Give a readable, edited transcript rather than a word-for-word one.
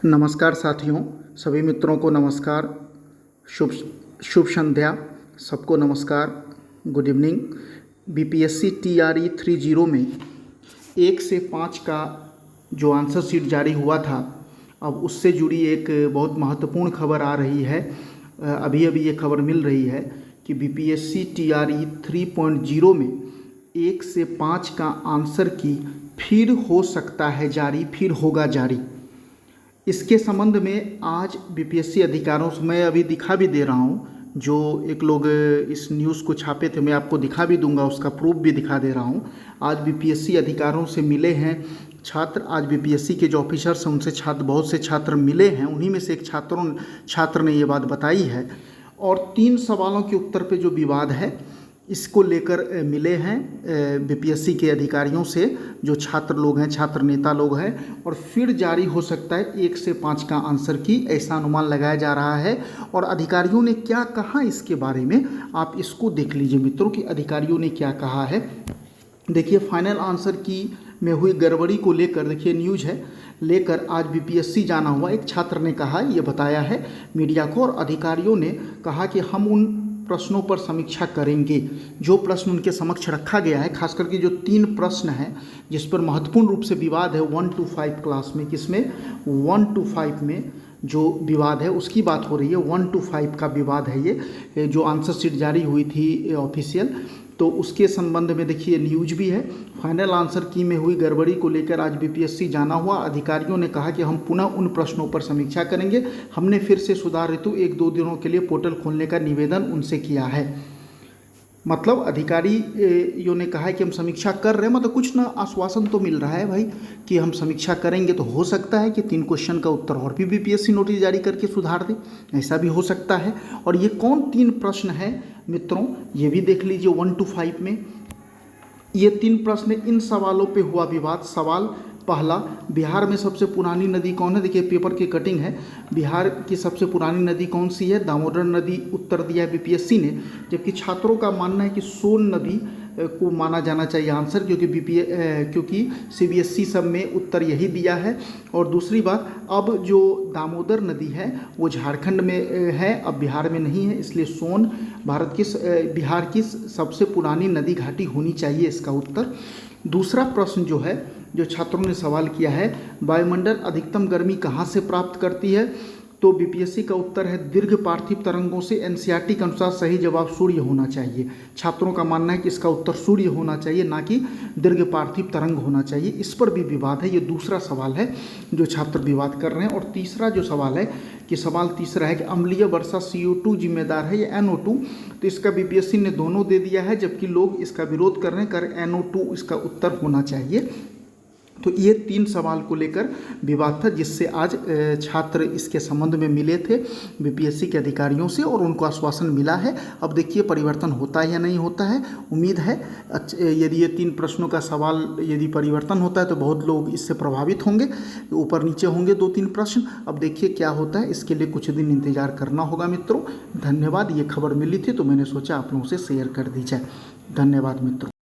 नमस्कार साथियों, सभी मित्रों को नमस्कार। शुभ शुभ संध्या, सबको नमस्कार, गुड इवनिंग। बीपीएससी TRE 30 में 1 से 5 का जो आंसर शीट जारी हुआ था, अब उससे जुड़ी एक बहुत महत्वपूर्ण खबर आ रही है। अभी अभी ये खबर मिल रही है कि बीपीएससी TRE 3.0 में 1 से 5 का आंसर की फिर हो सकता है जारी, फिर होगा जारी। इसके संबंध में आज बीपीएससी अधिकारियों से मैं अभी दिखा भी दे रहा हूँ, जो एक लोग इस न्यूज़ को छापे थे, मैं आपको दिखा भी दूंगा, उसका प्रूफ भी दिखा दे रहा हूँ। आज बीपीएससी अधिकारियों से मिले हैं छात्र। आज बीपीएससी के जो ऑफिसर्स हैं उनसे छात्र, बहुत से छात्र मिले हैं, उन्हीं में से एक छात्र ने ये बात बताई है। और 3 सवालों के उत्तर पे जो विवाद है इसको लेकर मिले हैं बीपीएससी के अधिकारियों से, जो छात्र लोग हैं, छात्र नेता लोग हैं, और फिर जारी हो सकता है 1 से 5 का आंसर की, ऐसा अनुमान लगाया जा रहा है। और अधिकारियों ने क्या कहा इसके बारे में आप इसको देख लीजिए मित्रों कि अधिकारियों ने क्या कहा है। देखिए, फाइनल आंसर की में हुई गड़बड़ी को लेकर, देखिए न्यूज़ है, लेकर आज बीपीएससी जाना हुआ एक छात्र ने कहा, ये बताया है मीडिया को, और अधिकारियों ने कहा कि हम उन प्रश्नों पर समीक्षा करेंगे जो प्रश्न उनके समक्ष रखा गया है। खास करके जो 3 प्रश्न हैं जिस पर महत्वपूर्ण रूप से विवाद है 1 to 5 क्लास में, किसमें 1 to 5 में जो विवाद है उसकी बात हो रही है। 1 to 5 का विवाद है ये जो आंसर शीट जारी हुई थी ऑफिशियल, तो उसके संबंध में देखिए न्यूज भी है। फाइनल आंसर की में हुई गड़बड़ी को लेकर आज बीपीएससी जाना हुआ। अधिकारियों ने कहा कि हम पुनः उन प्रश्नों पर समीक्षा करेंगे। हमने फिर से सुधार हेतु 1-2 दिनों के लिए पोर्टल खोलने का निवेदन उनसे किया है। मतलब अधिकारियों ने कहा है कि हम समीक्षा कर रहे हैं, मतलब कुछ ना आश्वासन तो मिल रहा है भाई कि हम समीक्षा करेंगे। तो हो सकता है कि 3 क्वेश्चन का उत्तर और भी बीपीएससी नोटिस जारी करके सुधार दे, ऐसा भी हो सकता है। और ये कौन 3 प्रश्न है मित्रों, ये भी देख लीजिए। 1 to 5 में ये 3 प्रश्न, इन सवालों पे हुआ विवाद। सवाल पहला, बिहार में सबसे पुरानी नदी कौन है? देखिए पेपर की कटिंग है। बिहार की सबसे पुरानी नदी कौन सी है? दामोदर नदी उत्तर दिया है बीपीएससी ने, जबकि छात्रों का मानना है कि सोन नदी को माना जाना चाहिए आंसर, क्योंकि सीबीएसई सब में उत्तर यही दिया है। और दूसरी बात, अब जो दामोदर नदी है वो झारखंड में है, अब बिहार में नहीं है, इसलिए सोन बिहार की सबसे पुरानी नदी घाटी होनी चाहिए इसका उत्तर। दूसरा प्रश्न जो छात्रों ने सवाल किया है, वायुमंडल अधिकतम गर्मी कहाँ से प्राप्त करती है? तो बीपीएससी का उत्तर है दीर्घ पार्थिव तरंगों से। एनसीईआरटी के अनुसार सही जवाब सूर्य होना चाहिए। छात्रों का मानना है कि इसका उत्तर सूर्य होना चाहिए, ना कि दीर्घ पार्थिव तरंग होना चाहिए। इस पर भी विवाद है। ये दूसरा सवाल है जो छात्र विवाद कर रहे हैं। और तीसरा जो सवाल है कि सवाल तीसरा है कि अम्लीय वर्षा CO2 जिम्मेदार है या NO2? तो इसका बीपीएससी ने दोनों दे दिया है, जबकि लोग इसका विरोध कर रहे हैं, NO2 इसका उत्तर होना चाहिए। तो ये 3 सवाल को लेकर विवाद था, जिससे आज छात्र इसके संबंध में मिले थे बीपीएससी के अधिकारियों से और उनको आश्वासन मिला है। अब देखिए परिवर्तन होता है या नहीं होता है। उम्मीद है यदि ये 3 प्रश्नों का सवाल यदि परिवर्तन होता है तो बहुत लोग इससे प्रभावित होंगे, ऊपर नीचे होंगे 2-3 प्रश्न। अब देखिए क्या होता है, इसके लिए कुछ दिन इंतजार करना होगा मित्रों। धन्यवाद। ये खबर मिली थी तो मैंने सोचा आप लोगों से शेयर कर दी जाए। धन्यवाद मित्रों।